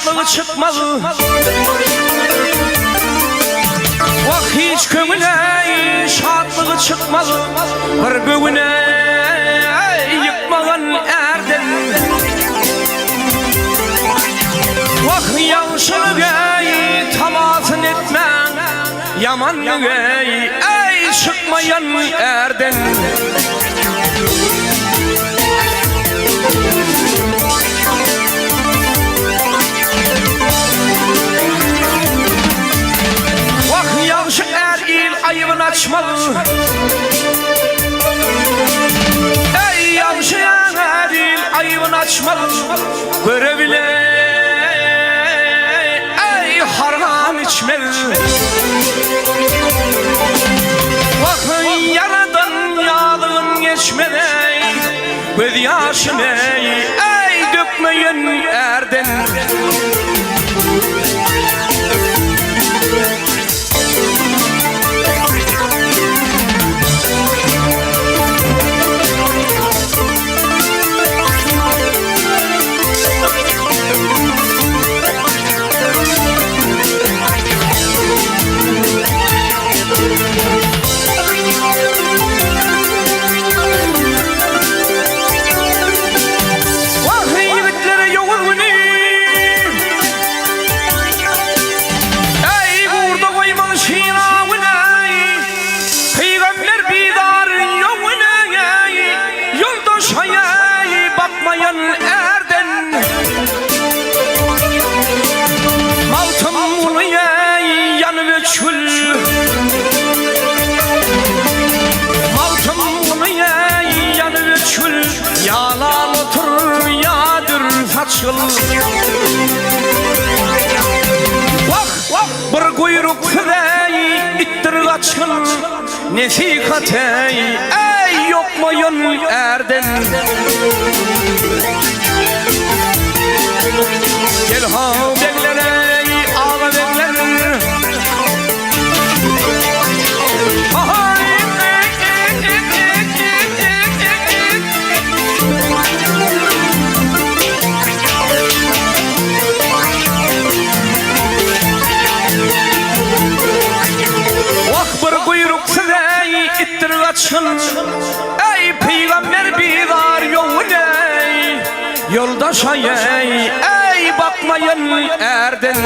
şadlığı çıkmalı. Vah hiç kömüne şadlığı çıkmalı. Bir bugüne yıkmağın erden. Vah yanşılığı tamazın etmen. Yamanlığı ey çıkmayan erden. Vah yağışı er il ayıbını açmalı. Ey yağışı er il ayıbını açmalı. Görebilir ey harman içmeli. Vah yaradan yağlığın geçmeli. Göz yaşını ey dökmeyin erden. Yalan otur yadır saçıl. Vah bir kuyruk frey ittir kaçıl. Nesihat ey yokmayın erden. Gel ha bekler ey ağla bekler. Ey peygamber bir yoluna yoldaş ey bakmayın erden.